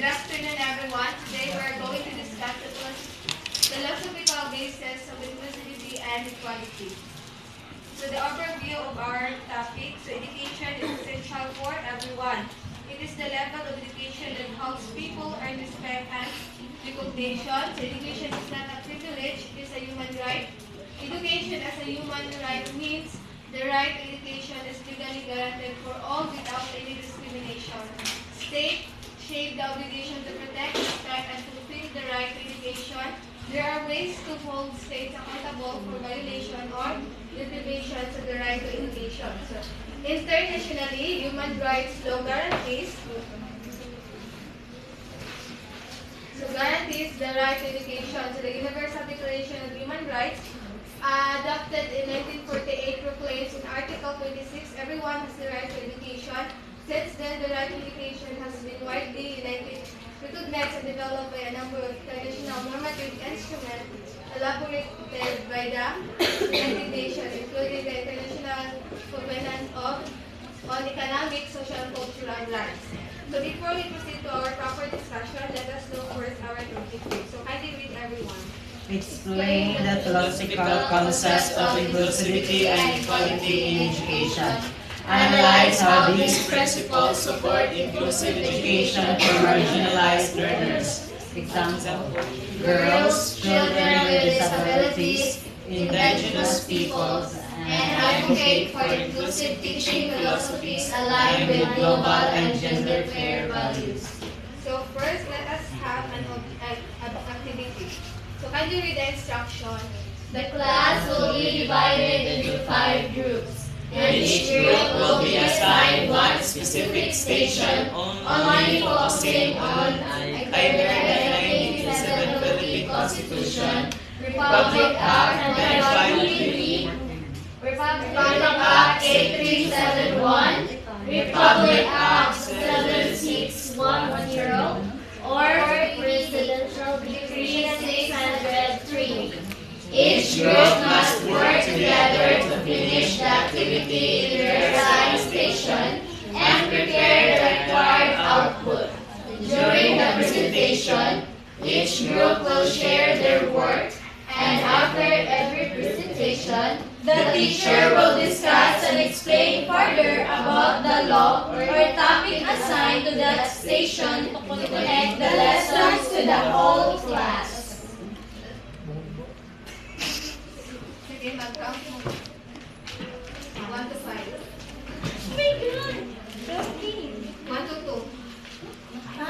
Good afternoon, everyone. Today we are going to discuss the philosophical basis of inclusivity and equality. So the overview of our topic, so education is essential for everyone. It is the level of education that helps people earn respect and recognition. So education is not a privilege, it is a human right. Education as a human right means the right to education is legally guaranteed for all without any discrimination. State shape the obligation to protect, respect, and fulfill the right to education. There are ways to hold states accountable for violation or deprivations of the right to education. So, internationally, human rights law guarantees the right to education. So the Universal Declaration of Human Rights, adopted in 1948, proclaims in Article 26, everyone has the right to education. Since then, the right to education has been widely recognized and developed by a number of international normative instruments elaborated by the United Nations, including the International Covenant on Economic, Social, and Cultural Rights. So before we proceed to our proper discussion, let us know first our topic. So kindly read everyone. Explain the philosophical concepts of inclusivity and equality in education. Analyze how these principles support inclusive education for marginalized learners. Example: girls, children with disabilities, indigenous peoples, and advocate for inclusive teaching philosophies aligned with global and gender fair values. So first, let us have an activity. So kindly read the instruction. The class will be divided into 5 groups, and each group will be assigned one specific station, only focusing on either the 1987 Philippine Constitution, Republic Act 1953, Republic Act 8371, Republic Act 76110, or Presidential Decree 603. Each group must work together to finish the activity in their assigned station and prepare the required output. During the presentation, each group will share their work, and after every presentation, the teacher will discuss and explain further about the law or topic assigned to that station to connect the lessons to the whole class. Sige, mag-count mo. 1 to 5. 1 to 2. 1, 2, 5,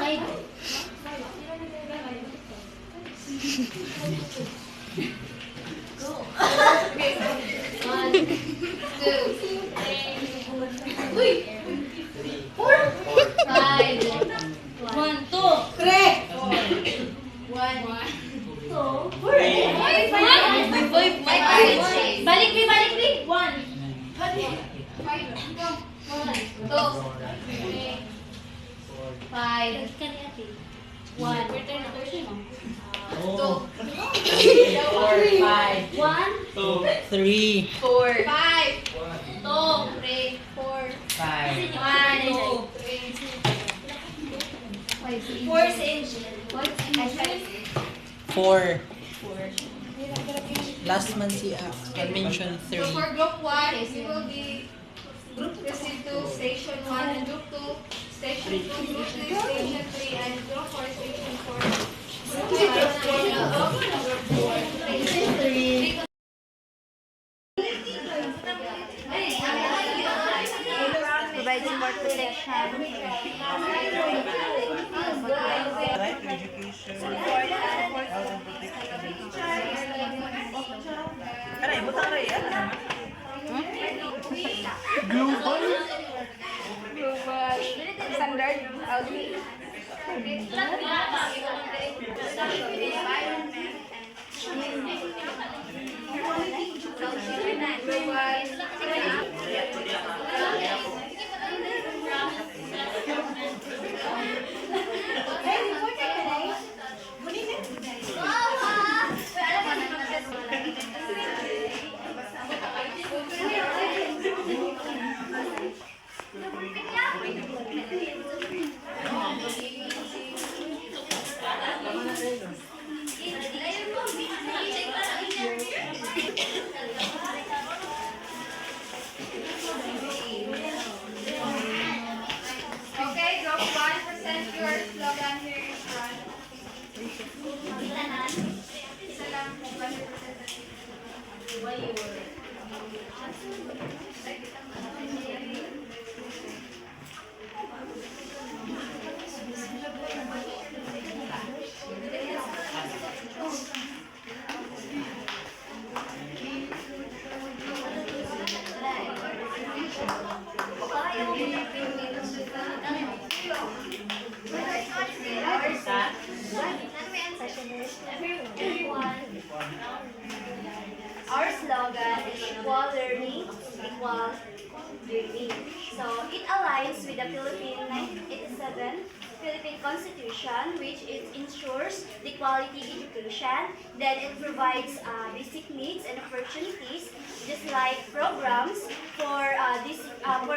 1, 2, correct! 1, 2, balik, 1. 3, 4, 5, 2, 3, 4, 5, 4 sa engine. 4. Last man si I mentioned So 3. for group 1, we will be proceed to station 1, and group 2, station 2, group 3, station 3, and group 4, station 4. Group 5, station 4. Provide support protection. Right to education. Health and protection. Aray, butang ray, ano naman? Global standard Our slogan is equal learning, equal dreaming. So it aligns with the Philippine 1987 Philippine Constitution, which it ensures the quality education. Then it provides basic needs and opportunities, just like programs for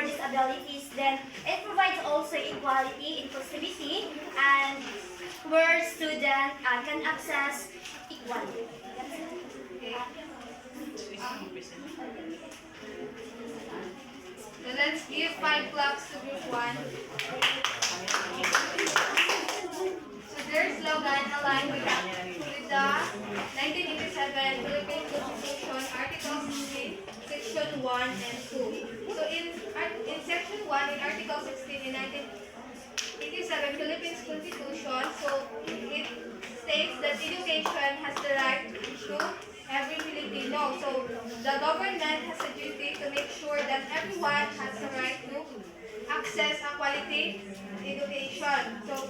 disabilities. Then it provides also equality, inclusivity, and where students can access equality. So let's give 5 claps to group 1. So their slogan aligned with the 1987 Philippine Constitution, Article 16, Section 1 and 2. So in Section 1, in Article 16 in 1987 Philippines Constitution, so it states that education has the right to every Filipino. So the government has a duty to make sure that everyone has the right to access a quality education. So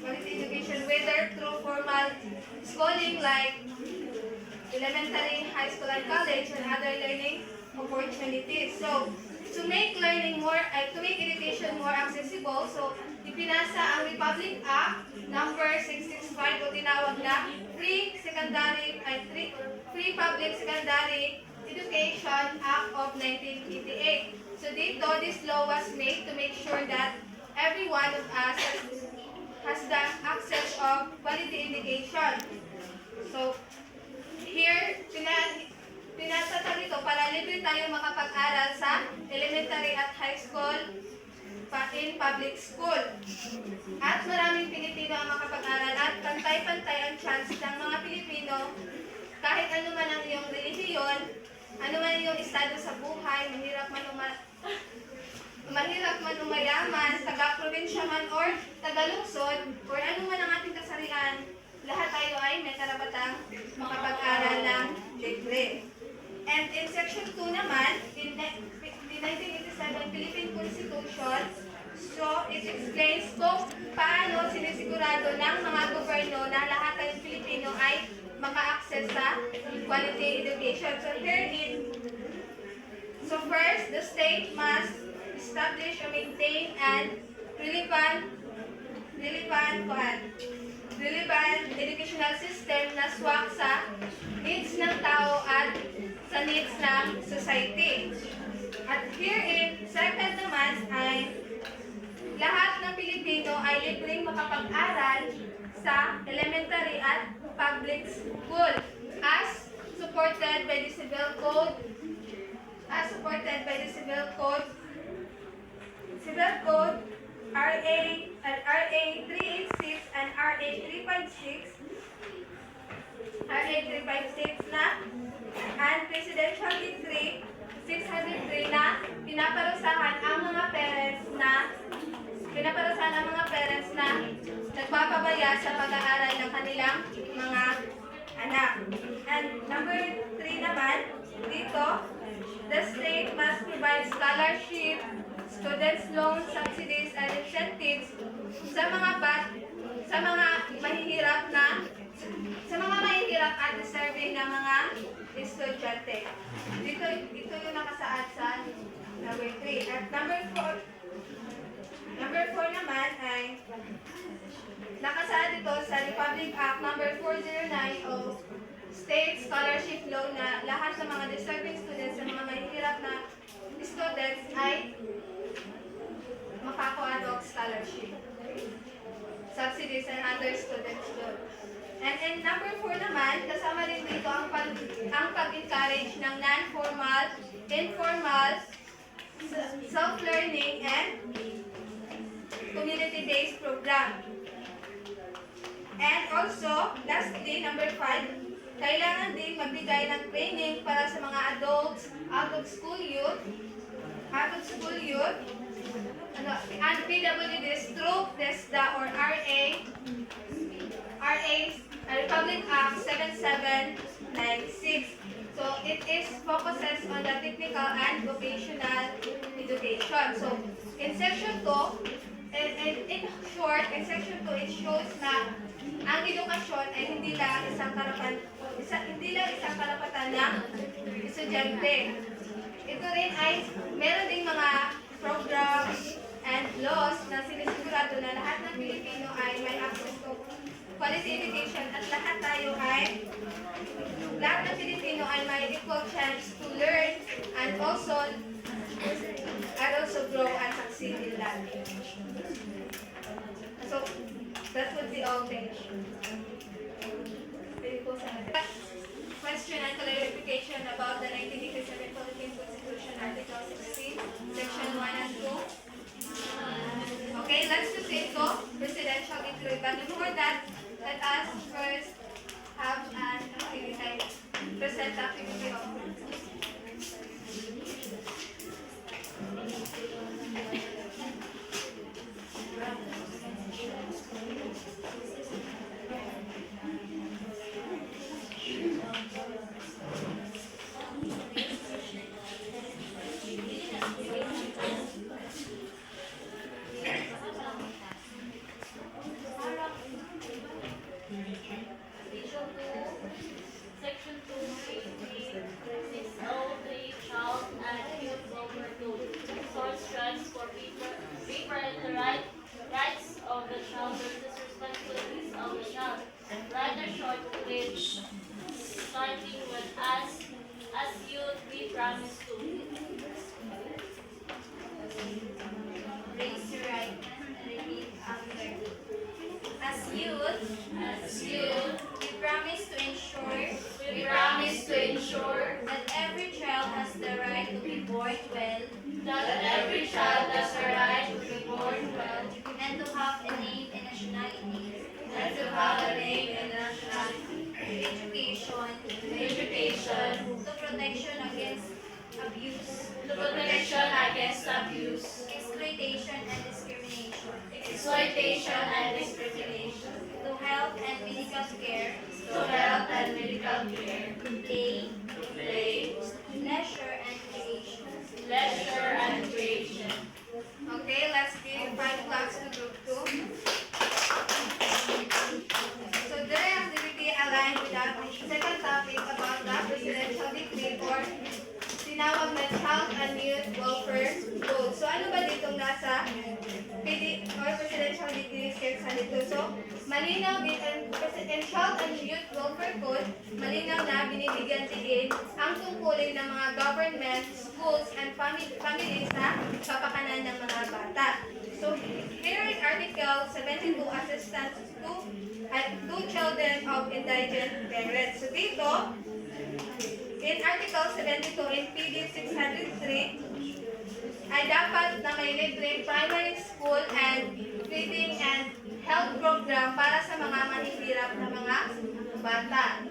quality education, whether through formal schooling like elementary, high school, and college, and other learning opportunities. So to make education more accessible, so ipinasa ang Republic Act number 665 o tinawag na Free Public Secondary Education Act of 1988. So dito, this law was made to make sure that every one of us has the access of quality education. So here, pinasata dito para libre tayo makapag-aral sa elementary at high school in public school. At maraming Pilipino ang makapag-aral at pantay-pantay ang chance ng mga Pilipino kahit ano man ang iyong relihiyon, ano man ang iyong estado sa buhay, mahirap man umayaman, taga-probinsya man or taga-lungsod, or ano man ang ating kasarian, lahat tayo ay may karapatang makapag-aral ng libre. And in Section 2 naman, in the 1987 Philippine Constitution, so it explains kung paano sinisigurado ng mga gobyerno na lahat ng Pilipino ay maka-access sa quality education. So first, the state must establish or maintain an relevant educational system na swak sa needs ng tao at sa needs ng society. At herein, second naman ay lahat ng Pilipino ay libreng makapag-aral sa elementary at public school as supported by the Civil Code RA 386 and RA 356 na and Presidential Decree 603 na pinaparusahan ang mga parents na nagpapabaya sa pag-aaral ng kanilang mga anak. And number 3 naman, dito, the state must provide scholarship, students' loan, subsidies, and incentives sa mga mahihirap at deserving na mga estudyante. Ito yung nakasaad sa number 3. At number 4 naman ay nakasaad ito sa Republic Act number 409 o State Scholarship Loan na lahat ng mga deserving students sa mga mahihirap na students ay makakuha ng scholarship, subsidies, and other students loan. And in number 4 naman, kasama rin dito ang pag-encourage ng non-formal, informal, self-learning, and community-based program. And also, lastly, number 5, Kailangan din magbigay ng training para sa mga adults, out-of-school youth, and PWDs through TESDA or Republic Act 7796. So it is focuses on the technical and vocational education. So in section 2, in short, in section 2, it shows na ang edukasyon ay hindi lang isang karapatan ng estudyante. Ito rin ay meron ding mga programs and laws na sinisigurado na lahat ng Pilipino ay may access to quality education at lahat ng Pilipino ay may equal chance to learn and also grow and succeed in life. So, that would be all. Thank you. Question and clarification about the 1987 Philippine Constitution, Article 16, Section 1 and 2. Okay, let's proceed to presidential decree. But before that, let us first have an activity. Present the activity of Section 2, Child and Youth Welfare Code. Source rights for rights of the child versus responsibilities of the child. Write a short which starting with as youth we promise to. raise your right hand and repeat after me. As youth, we promise to ensure that every child has the right to be born well, and to have a name and nationality, education, to protection against abuse, exploitation and discrimination, to health and medical care, play, leisure and creation. Okay, let's give 5 claps to group 2. So the activity aligned with the second topic about the presidential decree or tinawag na Child and Youth Welfare Code. So ano ba ditong nasa PD or presidential decree section dito? So malinaw din ang Child and Youth Welfare Code, malinaw na binibigyan din ang tungkulin ng mga government, schools, and families na kapakanan ng mga bata. So here in Article 72, assistance to children of indigent parents. So dito, in Article 72 in PD 603, ay dapat na may libreng primary school and feeding and health program para sa mga mahihirap na mga bata.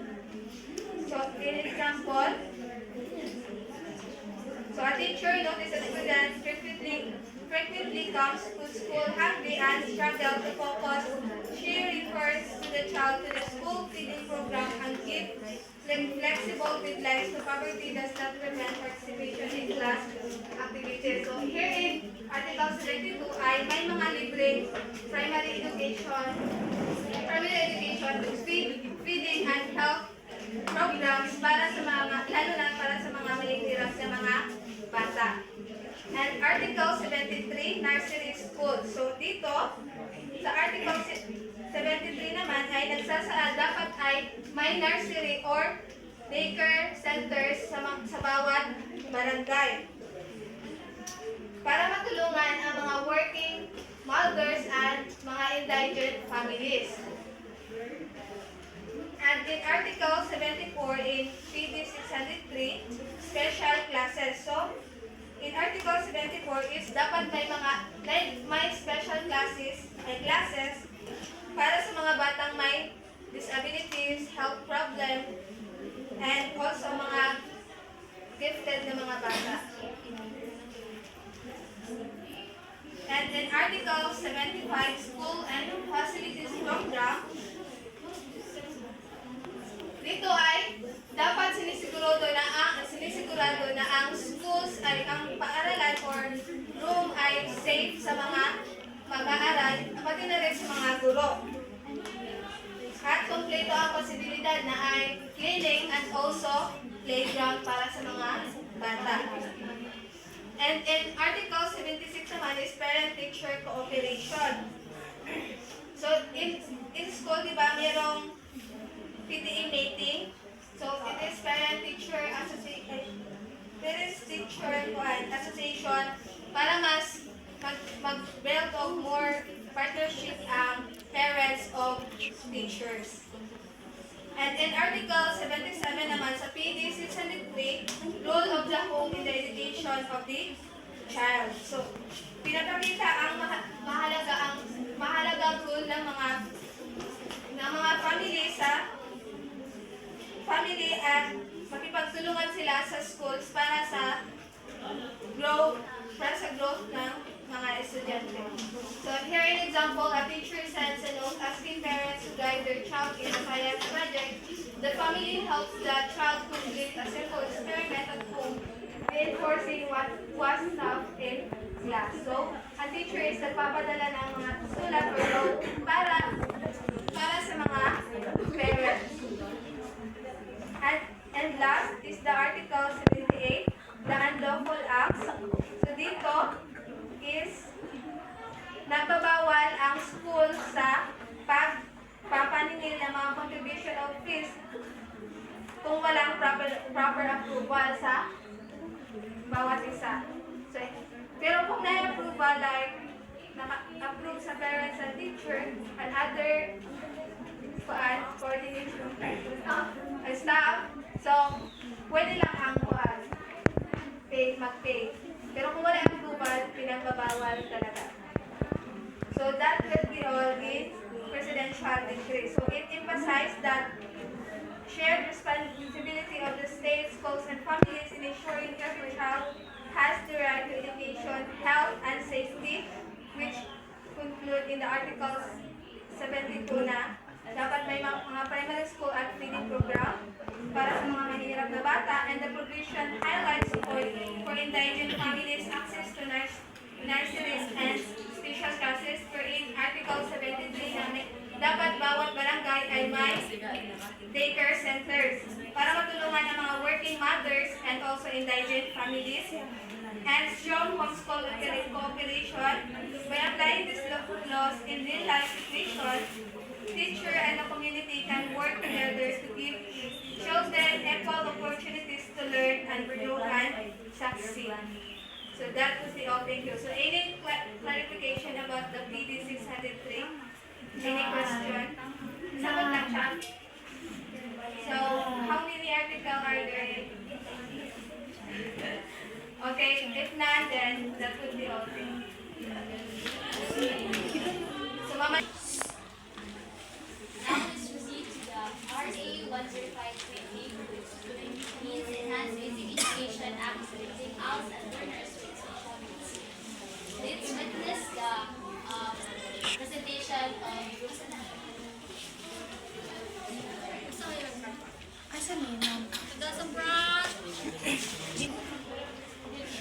So, in example, so a teacher notices a student frequently comes to school hungry and struggle to focus. She refers to the child to the school feeding program and gives flexible deadlines to poverty does not prevent participation in class activities. So here in Article 72 ay may mga libreng primary education, feeding and health programs para sa mga, lalo na para sa mga mahihirap na mga bata. And Article 73, nursery school. So dito, sa Article 73 naman ay nagsasaad dapat ay may nursery or daycare centers sa bawat barangay para matulungan ang mga working mothers and mga indigent families. And in Article 74 in PD 603, special classes. So, in Article 74 is dapat may special classes para sa mga batang may disabilities, health problem, bata. And in Article 75, School and Facilities Program, dito ay dapat sinisigurado na ang schools ay ang paaralan or room ay safe sa mga mag-aaral, pati na rin sa mga guro. At kompleto ang posibilidad na ay cleaning and also playground para sa mga bata. And in Article 76 naman is parent-teacher cooperation. So in school, di ba, mayroong PTA meeting. So it is parent-teacher association. Association para mas mag-build of more partnership ang parents of teachers. And in Article 77 naman sa PD 603, role of the home in the education of the child. So, pinapakita ang mahalagang role ng mga family at makipagtulungan sila sa schools para sa growth ng mga estudyante. So here an example, a teacher sends a note asking parents to guide their child in a science project. The family helps the child complete a simple experiment at home, reinforcing what was taught in class. So, ang teacher is nagpapadala ng mga sulat or note para sa mga parents. And last is the Article 78, the unlawful acts. So dito is nagbabawal ang school sa pagpapaningil ng mga contribution of fees kung walang proper approval sa bawat isa. So, pero kung na-approval, like naka-approve sa parents and teacher and other coordination staff, so pwede lang ang mag-pay. Pero kung wala approval, pinagbabawal talaga. So that will be all in presidential decree. So it emphasized that shared responsibility of the state, schools, and families in ensuring every child has the right to education, health, and safety, which conclude in the Articles 72 na dapat may mga primary school at feeding program para sa mga mahihirap na bata, and the provision highlights support for indigent families access to nurseries and special classes wherein Article 73 na dapat bawat barangay ay may daycare centers para matulungan ang mga working mothers and also indigent families, and strong homeschool cooperation by applying these laws in real life situations. Teacher and the community can work together to give children equal opportunities to learn and grow and succeed. So that was the all. Thank you. So any clarification about the PD 603? Any question? Sagot lang siya. So how many articles are there? Okay, if none, then that would be all. So mama. Now let's proceed to the RA 10520, which means Enhanced Basic Education Act, Visiting House and Learners with Special Needs. Let's witness the presentation of Rosanna.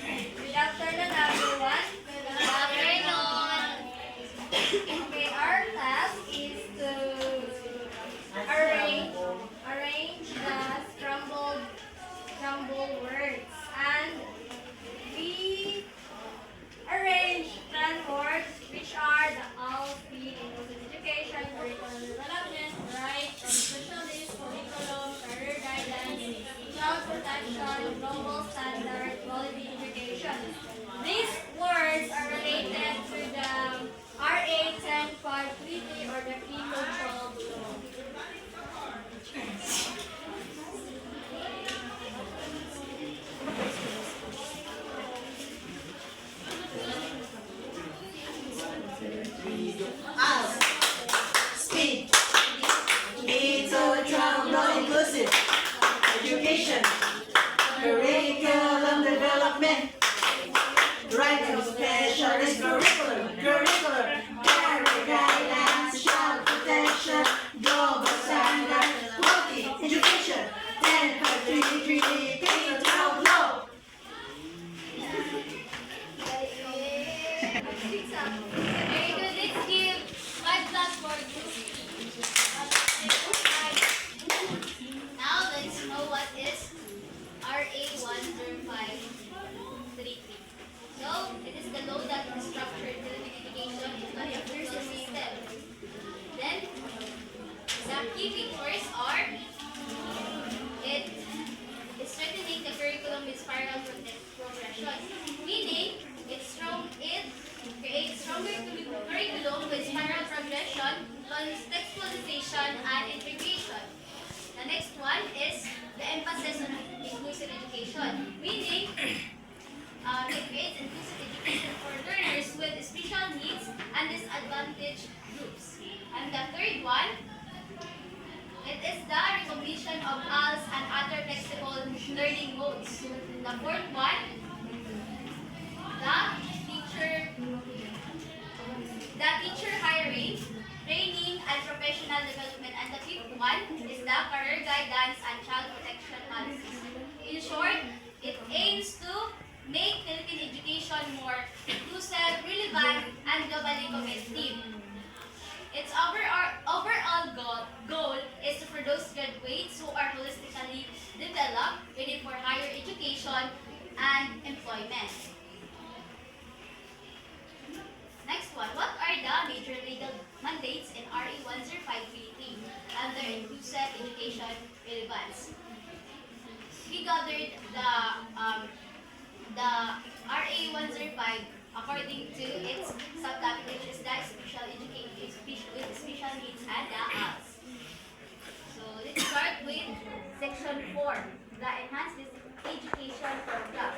Good afternoon, everyone. Good afternoon. Okay, our task is to arrange the scrambled words, and we arrange 10 words which are the ALP, inclusive education, curriculum development, right of specialist, curriculum, career guidance, child protection, global standard, quality education. These words are related to the RA 10533 or the pre-control law. Speed. Inclusive education. Curriculum development. are it is strengthening the curriculum with spiral progression, meaning it creates stronger curriculum with spiral progression, contextualization, and integration. The next one is the emphasis on inclusive education, meaning it creates inclusive education for learners with special needs and disadvantaged groups. And the third one, it is the recognition of ALS and other flexible learning modes. The fourth one, the teacher hiring, training, and professional development. And the fifth one is the career guidance and child protection policies. In short, it aims to make Philippine education more inclusive, relevant, and globally competitive. Its overall goal is to produce graduates who are holistically developed, ready for higher education and employment. Next one, what are the major legal mandates in RA 10533 under inclusive education relevance? We gathered the RA 105 according to its subtopic, which is the special education with special needs and the ALS. So let's start with section 4, the enhanced education program.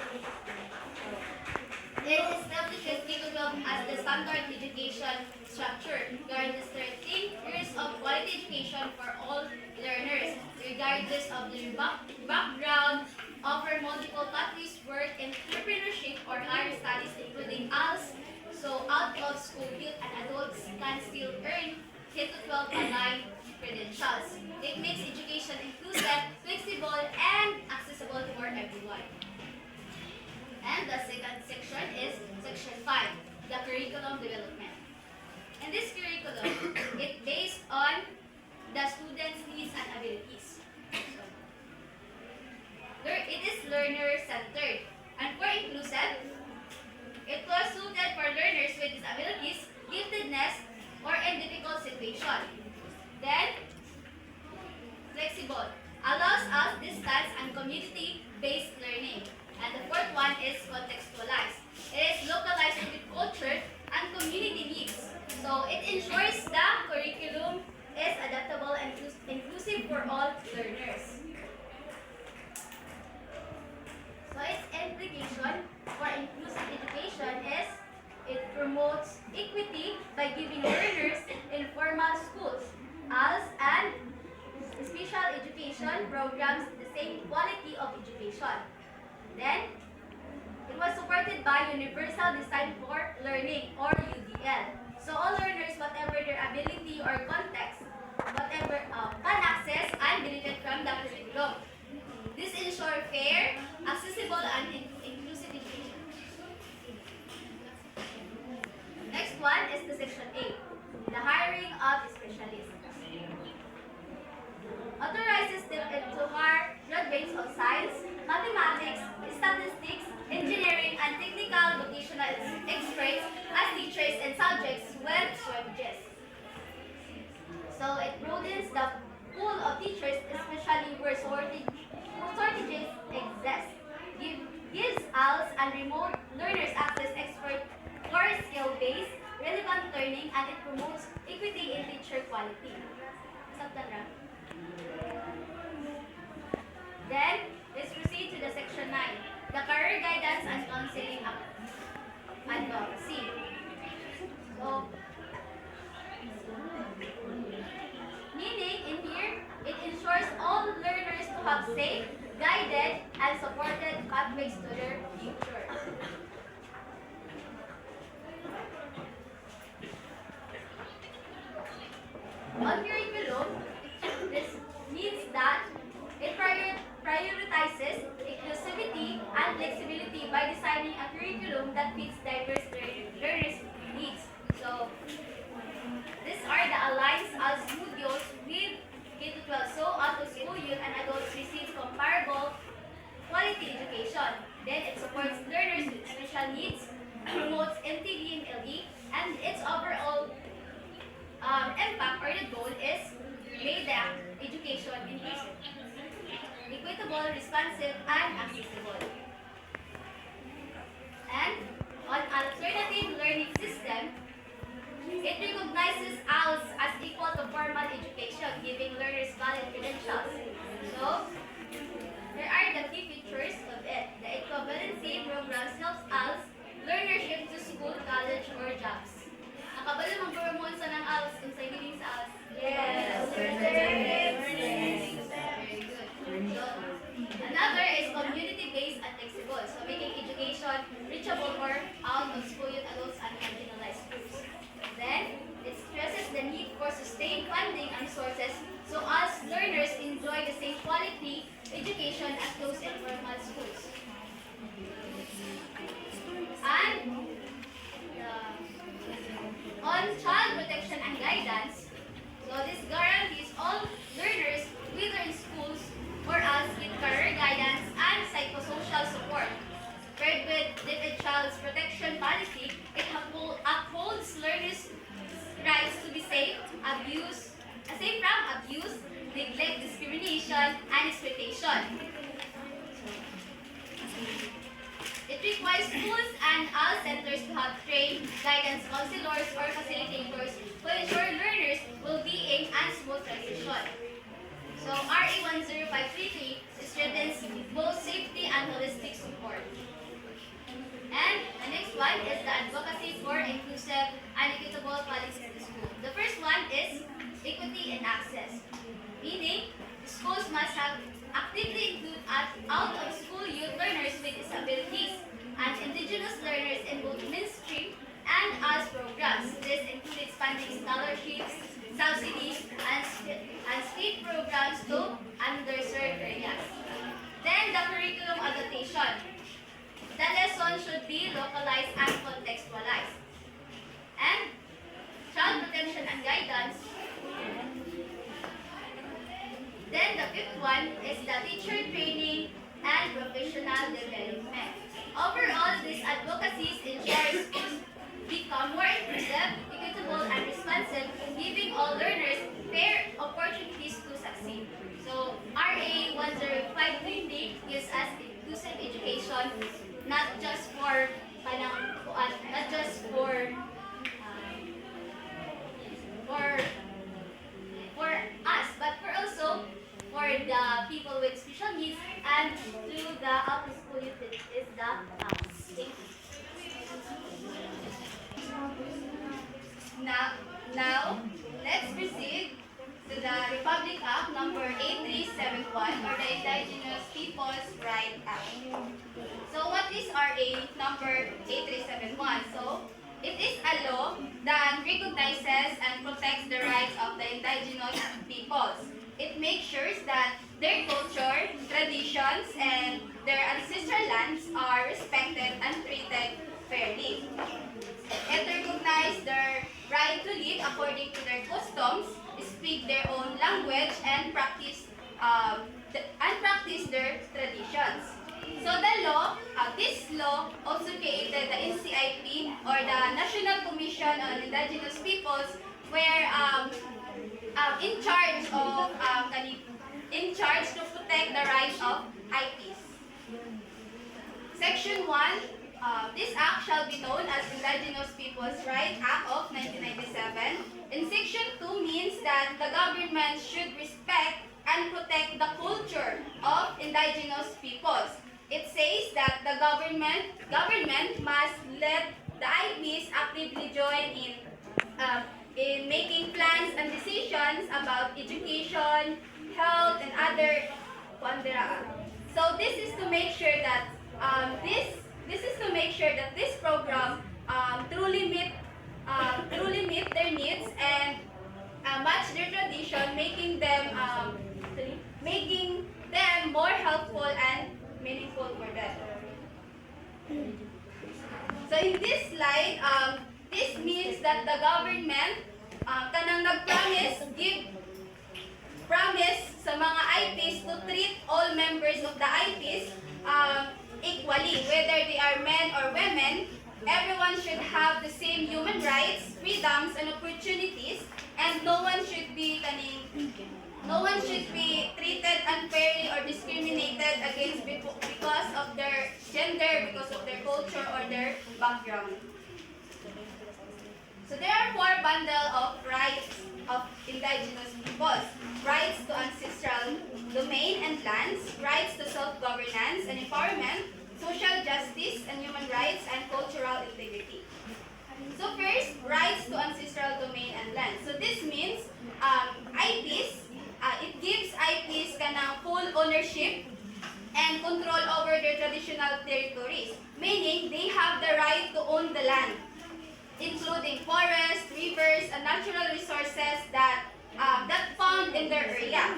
It establishes K-12 as the standard education structure, guarantees 13 years of quality education for all learners, regardless of their background, offer multiple pathways, work, entrepreneurship, or higher studies, including ALS, so out-of-school youth and adults can still earn K-12 aligned credentials. It makes education inclusive, flexible, and accessible for everyone. And the second section is section 5, the curriculum development. In this curriculum, it based on the students' needs and abilities. It is learner-centered. And for inclusive, it was suited for learners with disabilities, giftedness, or in difficult situation. Then, flexible, allows us distance and community-based learning. And the fourth one is contextualized. It is localized with culture and community needs. So it ensures the curriculum is adaptable and inclusive for all learners. So its implication for inclusive education is it promotes equity by giving learners in formal schools, ALS, and special education programs the same quality of education. Then, it was supported by Universal Design for Learning, or UDL. So all learners, whatever their ability or context, whatever can access and benefit from the curriculum. This ensures fair, accessible, and inclusive education. Next one is the section 8, the hiring of specialists. Authorizes them to hire graduates of science, mathematics, statistics, engineering, and technical vocational experts as teachers in subjects with shortages. So it broadens the pool of teachers, especially where shortages exist. Gives ALS and remote learners access expert for skill-based, relevant learning, and it promotes equity in teacher quality. Sabtan. Then, let's proceed to the section 9, the career guidance and counseling advocacy. So, meaning in here, it ensures all learners to have safe, guided, and supported pathways to their future. On curriculum, this means that it prioritizes inclusivity and flexibility by designing a curriculum that fits diverse learners' needs. So, these are the alliance as modules with K-12. So, out-of-school youth and adults receive comparable quality education. Then, it supports learners with special needs, promotes MTV and LD, and its overall impact or the goal is equitable, responsive, and accessible. And on alternative learning system, it recognizes ALS as equal to formal education, giving learners valid credentials. So, here are the key features of it. The equivalency program helps ALS learners shift to school, college, or jobs. Nakabalo mag-hormone sa ng ALS kung sa hiling sa ALS? Yes. Very good. So, another is community-based and flexible. So, making education reachable for out-of-school youth, adults, and marginalized groups. Then, it stresses the need for sustained funding and resources so as learners enjoy the same quality education as those in formal schools. And on child protection and guidance, so this guarantees all learners, whether in schools or else, with career guidance and psychosocial support. Paired with the child's protection policy, it upholds learners' rights to be safe from abuse, neglect, discrimination, and exploitation. It requires schools and all centers to have trained guidance counselors or facilitators to ensure learners' well-being and smooth transition. So RA 10533 strengthens both safety and holistic support. And the next one is the advocacy for inclusive and equitable policies in the school. The first one is equity and access, meaning schools must have actively include out-of-school youth learners with disabilities and indigenous learners in both mainstream and ALS programs. This includes funding scholarships, subsidies, and state programs to underserved areas. Then the curriculum adaptation. The lesson should be localized and contextualized. And child protection and guidance. Then the fifth one is the teacher training and professional development. Overall, these advocacies ensure schools become more inclusive, equitable, and responsive, giving all learners fair opportunities to succeed. So, RA 10520 gives us inclusive education, not just for us, but for also for the people with special needs and to the out-of-school youth is the ALS. Thank you. Now, let's proceed to the Republic Act number 8371 or the Indigenous Peoples' Right Act. So what is RA number 8371? So it is a law that recognizes and protects the rights of the indigenous peoples. It makes sure that their culture, traditions, and their ancestral lands are respected and treated fairly. It recognizes their right to live according to their customs, speak their own language, and practice their traditions. So this law also created the NCIP or the National Commission on Indigenous Peoples, where in charge to protect the rights of IPs. Section 1, this act shall be known as Indigenous Peoples' Right Act of 1997. And Section 2 means that the government should respect and protect the culture of indigenous peoples. It says that the government must let the IPs actively join in making plans and decisions about education, health, and other. So this is to make sure that this program truly meet their needs and match their tradition, making them more helpful and meaningful for them. So in this slide, this means that the government kanang promise sa mga IPs to treat all members of the IPs equally, whether they are men or women. Everyone should have the same human rights, freedoms, and opportunities, and no one should be no one should be treated unfairly or discriminated against because of their gender, because of their culture, or their background. So there are four bundles of rights of indigenous peoples. Rights to ancestral domain and lands, rights to self-governance and empowerment, social justice and human rights, and cultural integrity. So first, rights to ancestral domain and land. So this means IPs, it gives IPs kanang full ownership and control over their traditional territories, meaning they have the right to own the land, including forests, rivers, and natural resources that found in their area.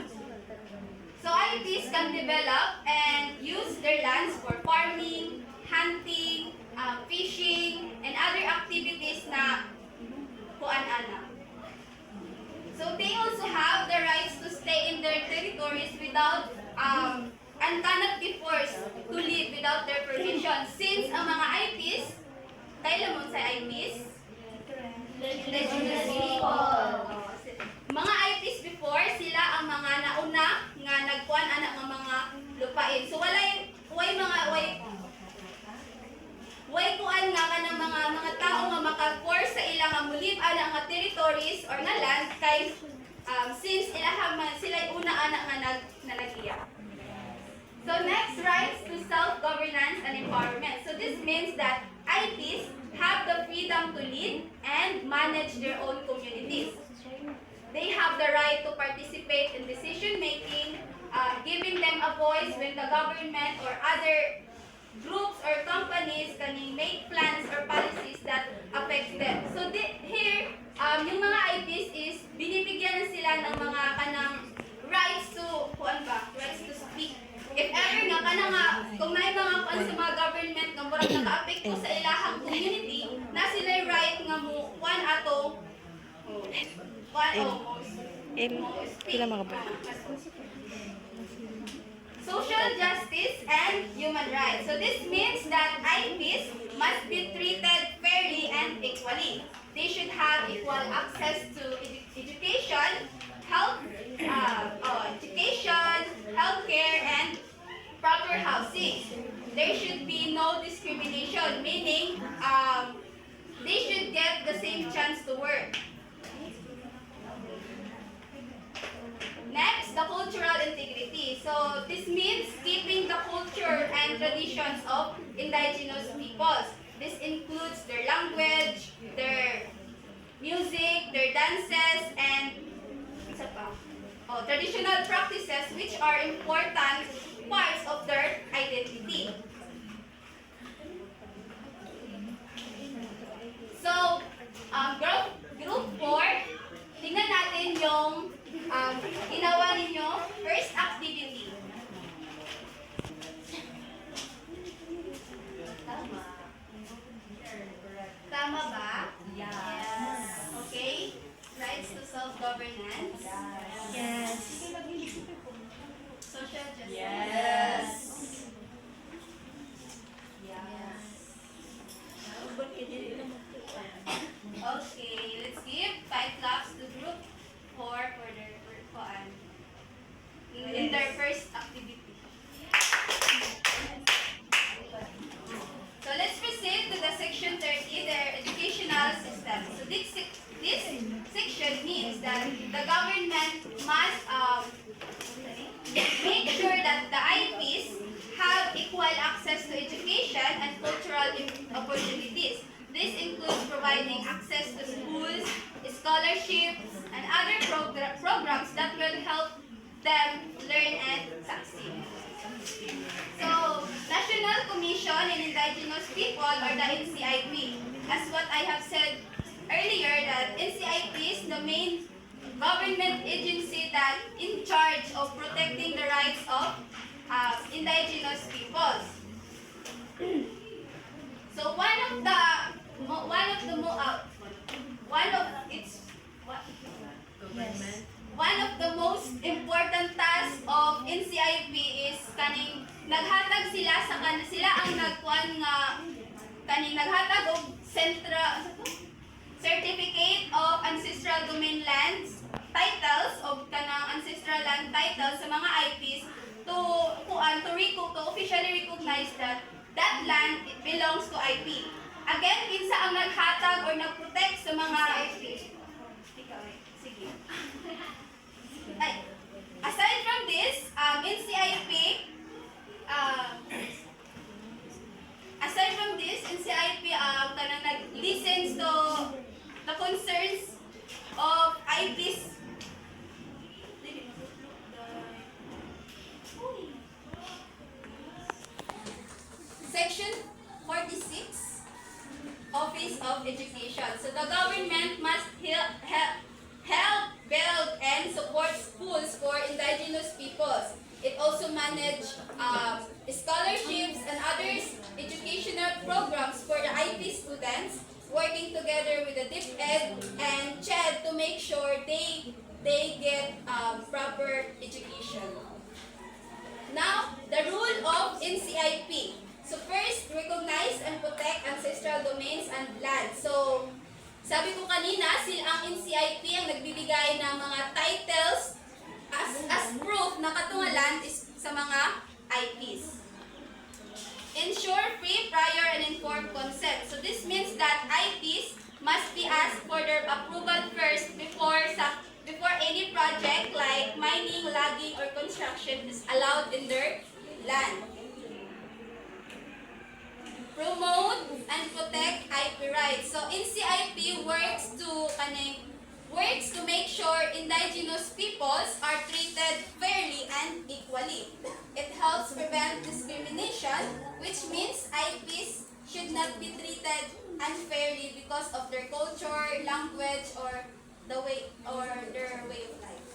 So IPs can develop and use their lands for farming, hunting, fishing, and other activities na kuan-ana. So they also have the rights to stay in their territories without and cannot be forced to live without their permission. Since ang mga IPs, kailan mo sa IPs? Indigenous people. Mga IPs before, sila ang mga nauna nga nagkuan ana nga mga lupain. So way kuan nga kanang mga tao nga maka-force sa ilang nga mulib ana nga territories or nga land kay since sila una ana nga nalagiya. So next, rights to self-governance and empowerment. So this means that IPs have the freedom to lead and manage their own communities. They have the right to participate in decision-making, giving them a voice when the government or other groups or companies can make plans or policies that affect them. So here, yung mga IPs is binibigyan na sila ng mga kanang rights to, rights to speak. If ever nga, kung may mga kuan sa mga government nga murag naka-apekto sa ilahang community, na sila right nga mo kuan ato social justice and human rights. So this means that IPs must be treated fairly and equally. They should have equal access to education, healthcare, and proper housing. There should be no discrimination, meaning they should get the same chance to work. Next, the cultural integrity. So this means keeping the culture and traditions of indigenous peoples. This includes their language, their music, their dances, and traditional practices which are important parts of their identity. So, group 4, tingnan natin yung ginawa ninyo first activity. Tama ba? Yes. Okay. Rights to self-governance. Yes. Social justice. Yes. Okay, let's give 5 claps to group 4 for their in their first activity. So let's proceed to the section 30, their educational system. So this section means that the government must make sure that the IPs have equal access to education and cultural opportunities. This includes providing access to schools, scholarships, and other programs that will help them learn and succeed. So, National Commission in Indigenous People, or the NCIP. As what I have said earlier, that NCIP is the main government agency that in charge of protecting the rights of indigenous peoples. So one of the most important tasks of NCIP is kaning naghatag sila sila ang nagkuan nga kaning naghatag og certificate of ancestral domain lands, titles of kanang ancestral title sa mga IPs to officially recognize that that land belongs to IP. Again, kinsa ang naghatag or nagprotect sa mga IP. Ikaw eh. Sige. Ay, aside from this, NCIP kanang nag-listens to the concerns of IPs. Section 46, Office of Education. So the government must help build and support schools for indigenous peoples. It also manages scholarships and other educational programs for the IP students, working together with the DepEd and CHED to make sure they get proper education. Now, the rule of NCIP. So first, recognize and protect ancestral domains and land. So, sabi ko kanina, ang NCIP ang nagbibigay ng mga titles as proof na katungalan is sa mga IPs. Ensure free, prior, and informed consent. So this means that IPs must be asked for their approval first before any project like mining, logging, or construction is allowed in their land. Promote and protect IP rights. So NCIP works to make sure indigenous peoples are treated fairly and equally. It helps prevent discrimination, which means IPs should not be treated unfairly because of their culture, language, or their way of life.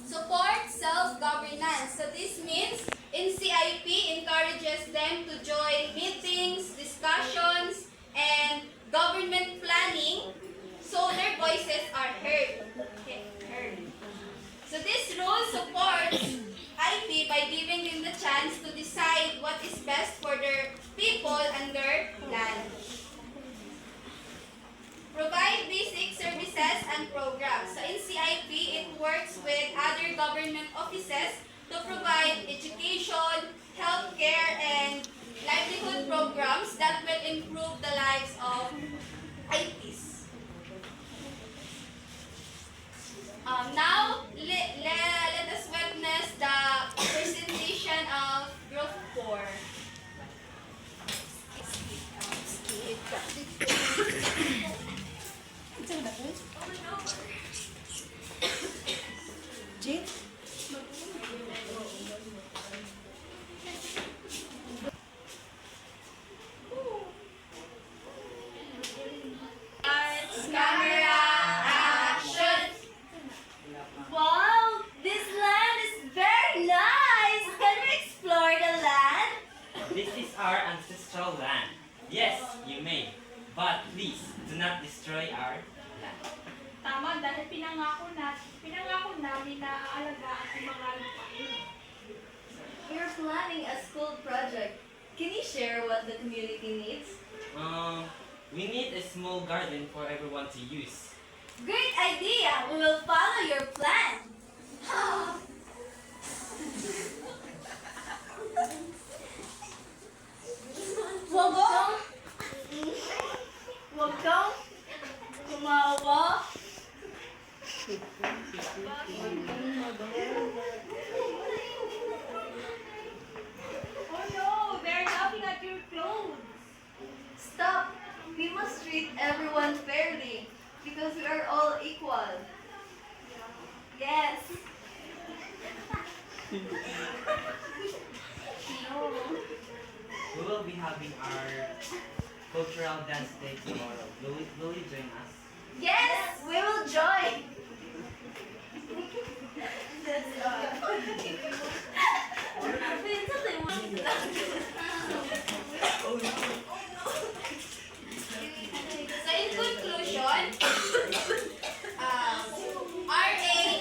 Support self-governance. So this means NCIP encourages them to join meetings, discussions, and government planning so their voices are heard. So this rule supports IP by giving them the chance to decide what is best for their people and their land. Provide basic services and programs. So in CIP, it works with other government offices to provide education, healthcare, and livelihood programs that will improve the lives of IPs. Now, let us witness the presentation of Group 4. Jane? Camera, action! Wow, this land is very nice. Can we explore the land? This is our ancestral land. Yes, you may. But please, do not destroy our land. Tama, dahil pinangako namin na aalagaan ang mga lupain. We're planning a school project. Can you share what the community needs? We need a small garden for everyone to use. Great idea! We will follow your plan. Wag kang kumawa. Oh no, they're laughing at your clothes. Stop! We must treat everyone fairly because we are all equal. Yes. We will be having our cultural dance day tomorrow. Will you join us? Yes, we will join. That's So in conclusion, RA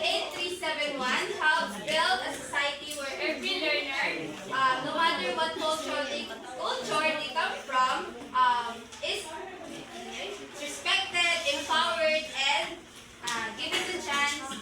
8371 helps build a society where every learner, no matter what culture they come from, is respected, empowered, and given the chance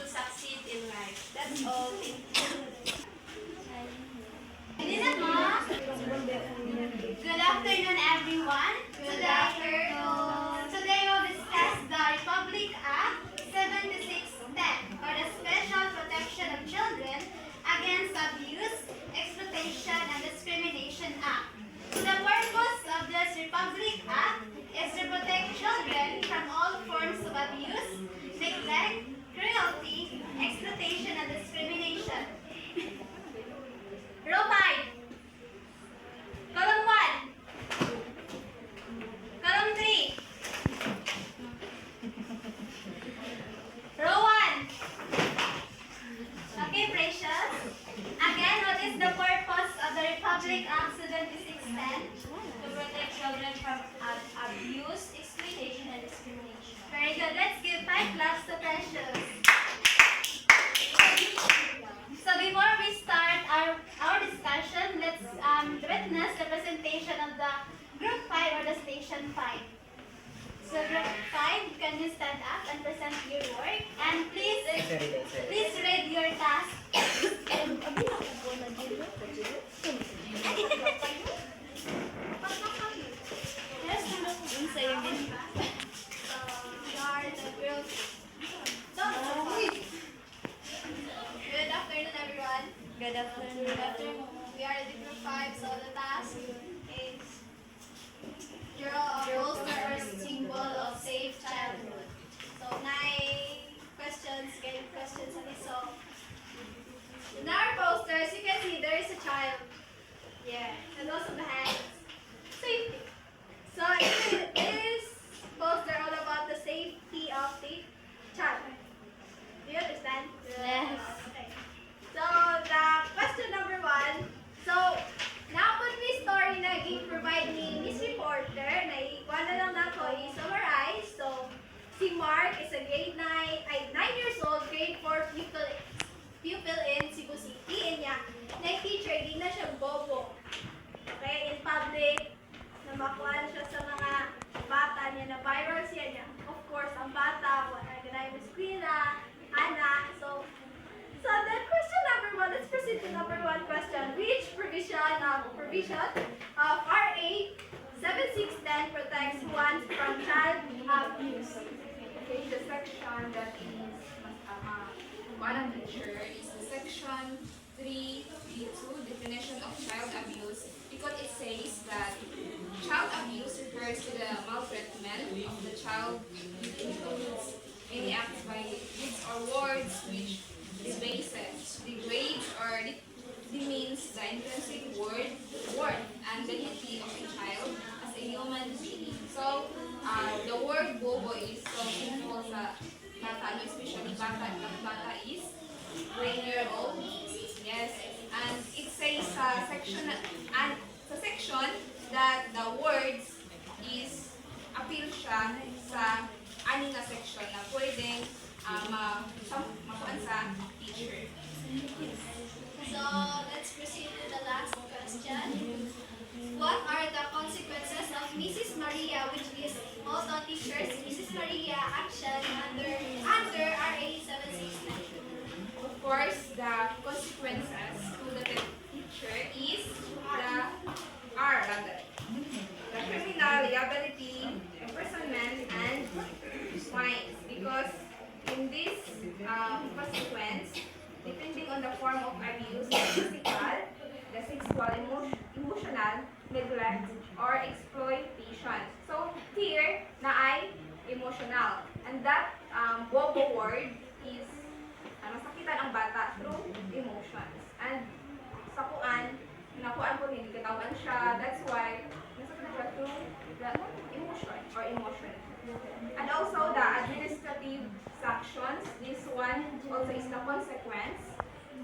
5. So group 5, can you stand up and present your work? And please read your task. Yes, unsa yung Good afternoon, everyone. Good afternoon. Good afternoon. We are the group 5, so the task is draw a poster or symbol of safe childhood. So, questions, So, in our posters, you can see there is a child. Yeah, and also the hands. Safety. So, this poster all about the safety of the child. Do you understand? Yes. Okay. So, the question number 1. So, naapod may story na provide ni Miss Reporter na ikuha na lang nato i-summarize. So, si Mark is a grade 9 years old, grade 4 pupil in Cebu City. And niya, na-teacher, di na siya bobo. Okay, in public, na makuha na siya sa mga bata niya, na viral siya niya. Of course, ang bata, wala ganay mo eskwela, anak. So then question number 1, let's proceed to number 1 question. Which provision of RA 7610 protects one from child abuse? Okay, the section that is one of teacher is the section 3.2 definition of child abuse, because it says that child abuse refers to the maltreatment of the child includes any acts by deeds or words which debases, degrades, or demeans the intrinsic worth and dignity of a child as a human being. So, the word bobo is so simple sa bata, no? Especially bata is 9-year-old. Yes, and it says sa section that the words is appeal siya sa aning na section na pwedeng makuan sa teacher. So, let's proceed to the last question. What are the consequences of Mrs. Maria, which is also teachers, Mrs. Maria action under RA 7692? Of course, the consequences to the teacher is the criminal liability, imprisonment, and fines. Because in this consequence, depending on the form of abuse, the physical, the sexual, emotional, neglect, or exploitation. So here, na ay emotional. And that bobo word is masakitan ang bata through emotions. And sa kuan, nakuan ko hindi katawan siya. That's why nasakitan siya through the emotion. And also the administrative sanctions. This one also is the consequence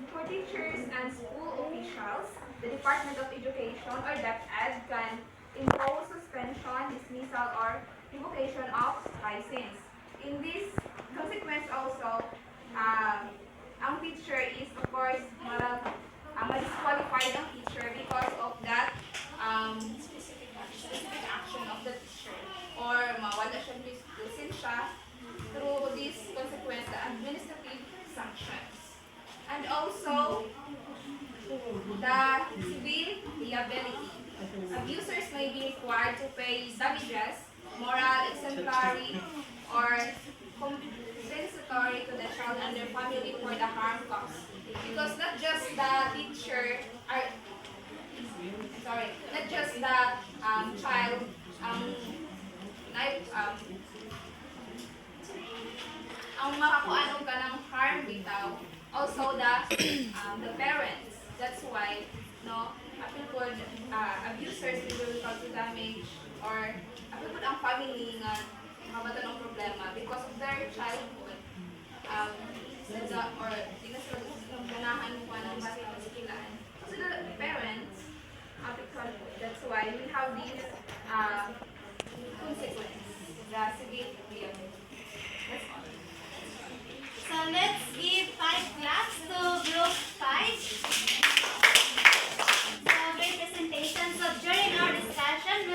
for teachers and school officials. The Department of Education or DepEd can impose suspension, dismissal, or revocation of license. In this consequence also, ang teacher is of course ma-disqualified ang teacher because of that specific action of the teacher, or mawala siya lisensya through this consequence, the administrative sanctions. And also the civil liability. Abusers may be required to pay damages, moral, exemplary, or compensatory to the child and their family for the harm caused. Because not just the teacher, not just the child, ang makakuanon ka ng harm bitaw, also the parents. That's why, no, apil po, abusers will cause damage, or apil po ang family nga mabata ng problema because of their childhood. Or di na sila ganahan mo ng bata sikilaan. So the parents, apil po, that's why we have these consequences, the civil liability. That's all. So let's give 5 claps to group 5. So great presentation. So during our discussion,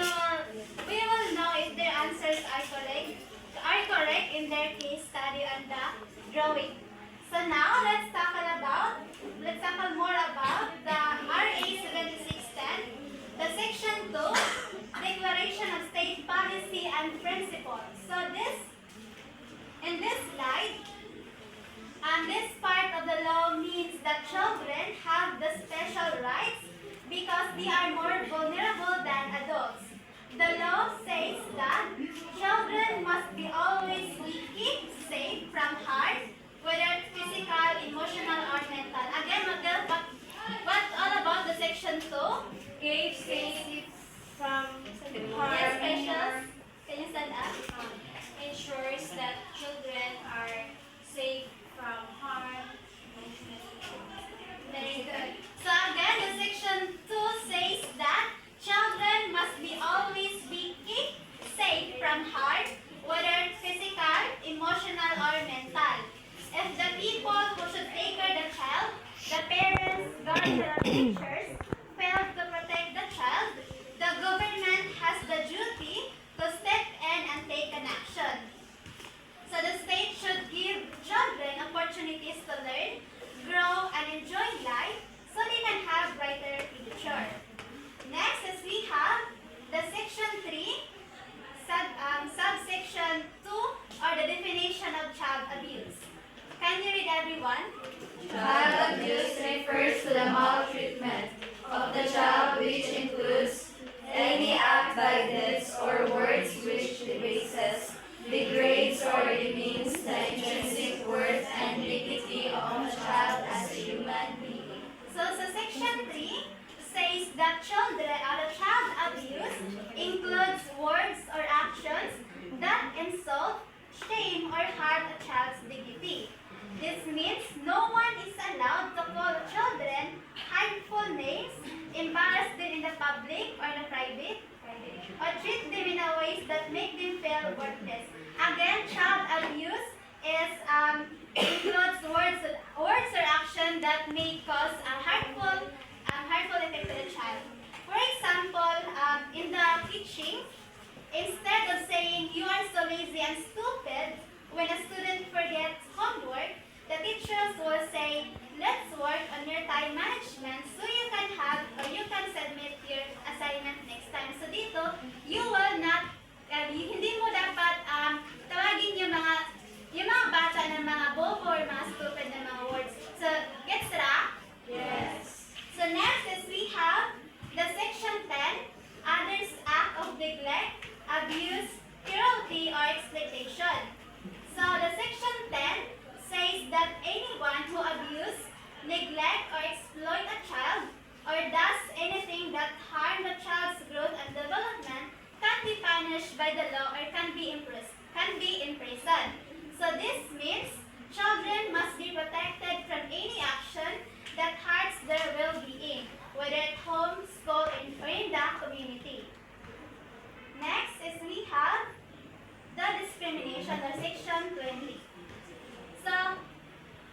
we will know if growing. So now let's tackle more about the RA 7610, the Section 2, Declaration of State Policy and Principles. So in this slide, this part of the law means that children have the special rights because they are more vulnerable than adults. The law says that children must be always kept safe from harm, whether physical, emotional, or mental. Again, what all about the Section 2? Keep safe from harm. Yes, Precious. Can you stand up? Ensures that children are safe from harm. Very good. So again, the Section 2 says that children must be always be kept safe from harm, whether physical, emotional, or mental. If the people who should take care of the child, the parents, guardians, or teachers, fail to protect the child, the government has the duty to step in and take an action. So the state should give children opportunities to learn, grow, and enjoy life so they can have brighter future. Next is we have the Section 3, subsection 2, or the definition of child abuse. Can you read, everyone? Child abuse refers to the maltreatment of the child, which includes any act by deeds or words which debases, degrades, or demeans the intrinsic worth and dignity of a child as a human being. So Section 3 says that child abuse includes words or actions that insult, shame, or harm a child's dignity. This means no one is allowed to call children harmful names, embarrass them in the public or the private, or treat them in a ways that make them feel worthless. Again, child abuse is includes words or action that may cause a harmful effect to the child. For example, in the teaching, instead of saying you are so lazy and stupid when a student forgets homework, the teachers will say, let's work on your time management so you can have or you can submit your assignment next time. So dito, you will not, hindi mo dapat tawagin yung mga bata ng mga bobo or mga stupid na mga words. So, gets ra? Yes. So next is we have the Section 10, others act of neglect, abuse, cruelty, or exploitation. So the Section 10 says that anyone who abuse, neglect, or exploit a child, or does anything that harm the child's growth and development can be punished by the law or can be imprisoned. So this means children must be protected from any action that hurts their well-being, whether at home, school, or in the community. Next is we have the discrimination or Section 20. So,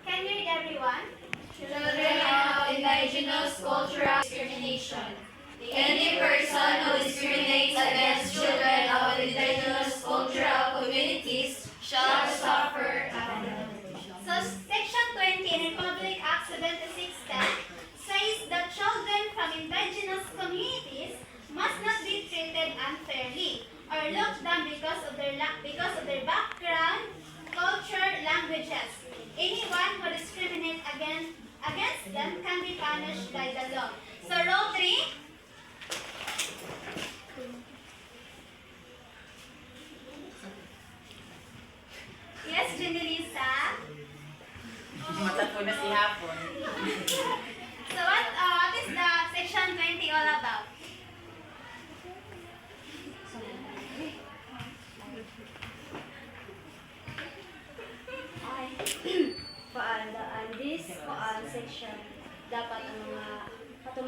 can you read, everyone? Children of indigenous cultural discrimination. Any person who discriminates against children of indigenous cultural communities shall suffer penalty. So, Section 20 in Republic Act 7610 says that children from indigenous communities must not be treated unfairly or looked down because of their background, culture, languages. Anyone who discriminates against them can be punished by the law. So, row 3. Yes, Jenelisa. Matapon na si Hapon. So what is the Section 20 all about? This section dapat ang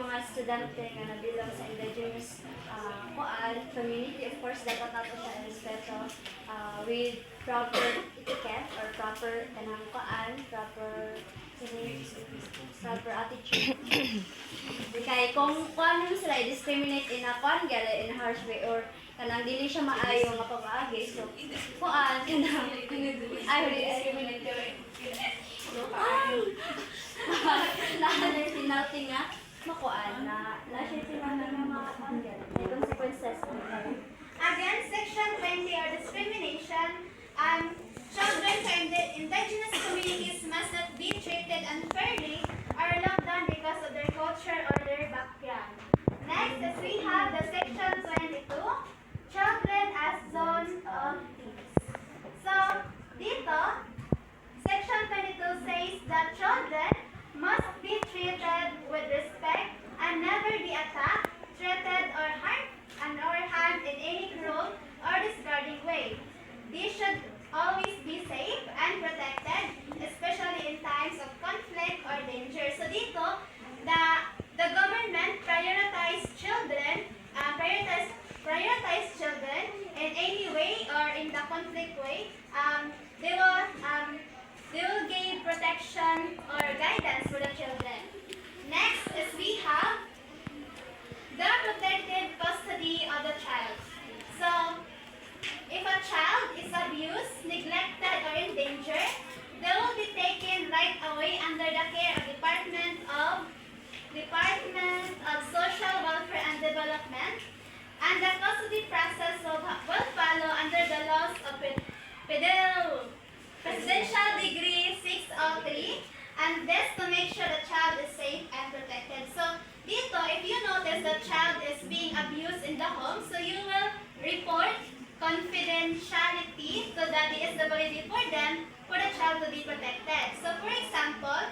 mga estudyante nga nabilang sa indigenous community, of course dapat nato siya respeto with proper etiquette or proper proper attitude. Kaya kung ano sila discriminate in a in a harsh way or kanang dili siya maayo nga pag-agi, so kanang ayaw discriminate Lahat ng penalty nga, makuan na siya sinama ng mga angel. May consequences. Again, Section 20 or discrimination, children from indigenous communities must not be treated unfairly or looked down because of their culture or their background. Next, as we have the Section 22, children as zone of peace. So, dito, Section 22 says that children must be treated with respect and never be attacked, threatened, or harmed in any cruel or discarding way. They should always be safe and protected, especially in times of conflict or danger. So dito, the government prioritize children in any way or in the conflict way. They will give protection or guidance for the children. Next is we have the protected custody of the child. So, if a child is abused, neglected, or in danger, they will be taken right away under the care of Department of Social Welfare and Development, and the custody process will follow under the laws of Presidential Decree 603, and this to make sure the child is safe and protected. So, dito, if you notice the child is being abused in the home, so you will report confidentiality to the DSWD for them, for the child to be protected. So, for example,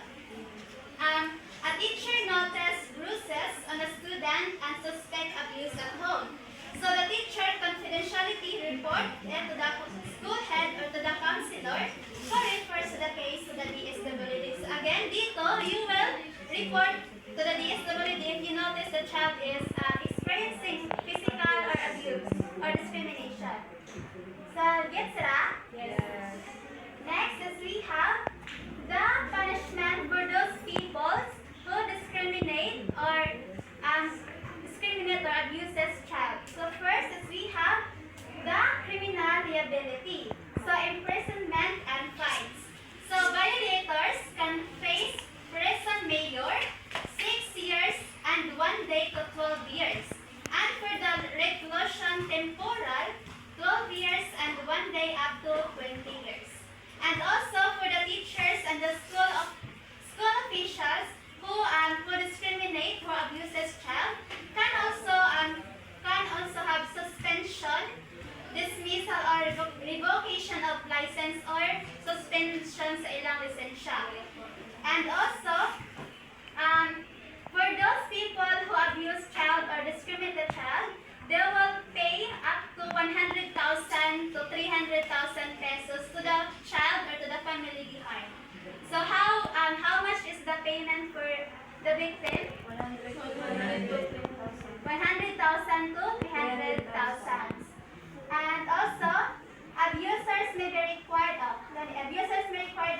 a teacher noticed bruises on a student and suspect abuse at home. So, the teacher confidentiality report it to the school head or to the counselor, so refers to the case to the DSWD. So, again, dito, you will report to the DSWD if you notice the child is experiencing physical or abuse or discrimination. So, gets ra? Yes. Next is we have the punishment for those people who discriminate or abuses child. So first is we have the criminal liability. So imprisonment and fines. So violators can face prison mayor 6 years and 1 day to 12 years. And for the reclusion temporal, 12 years and 1 day up to 20 years. And also for the teachers and the school officials who discriminate or abuses child can also have suspension, dismissal or revocation of license or suspension sa ilang lisensya. And also for those people who abuse child or discriminate the child, they will pay up to 100,000 to 300,000 pesos to the child or to the family behind. So how much is the payment for the victim? 100,000 to 300,000. And also, abusers may be required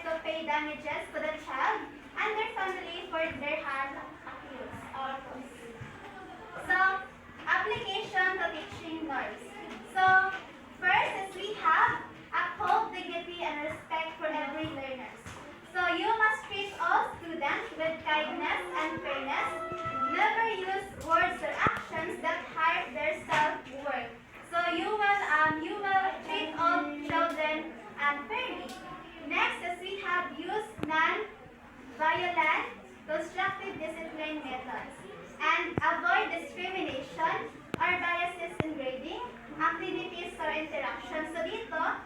to pay damages to the child and their family for their harm accused or caused. So, application to teaching norms. So, first is we have uphold dignity and respect for every learner. So, you must treat all students with kindness and fairness. Never use words or actions that hurt their self-worth. So, you will treat all children fairly. Next is we have use non-violent constructive discipline methods and avoid discrimination or biases in grading, activities, or interactions. So dito,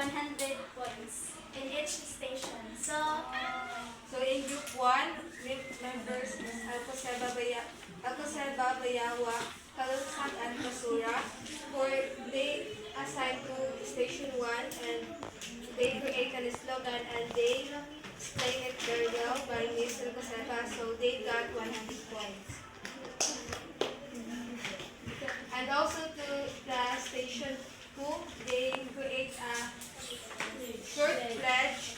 100 points in each station. So, in Group 1, group members is Alcoseba, Bayawa, Kalusan, and Basura. They assigned to Station 1 and they create a slogan and they explain it very well by Miss Alcoseba, so they got 100 points. And also to the Station 2, they create a short pledge.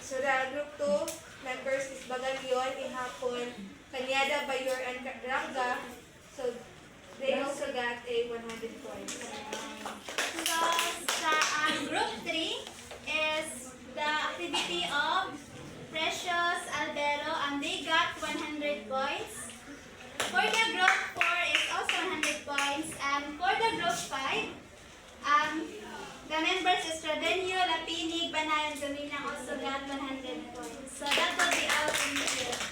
So the Group 2 members is Bagalyon, Ihapon, Kanyada, Bayor, and Ranga. So they also got a 100 points. so sa Group 3 is the activity of Precious Albero, and they got 100 points. For the Group 4 is also 100 points, and for the Group 5, the members is Ravenio, Lapinig, Banayan, Gaminang also got 100 points. So that will be all in here.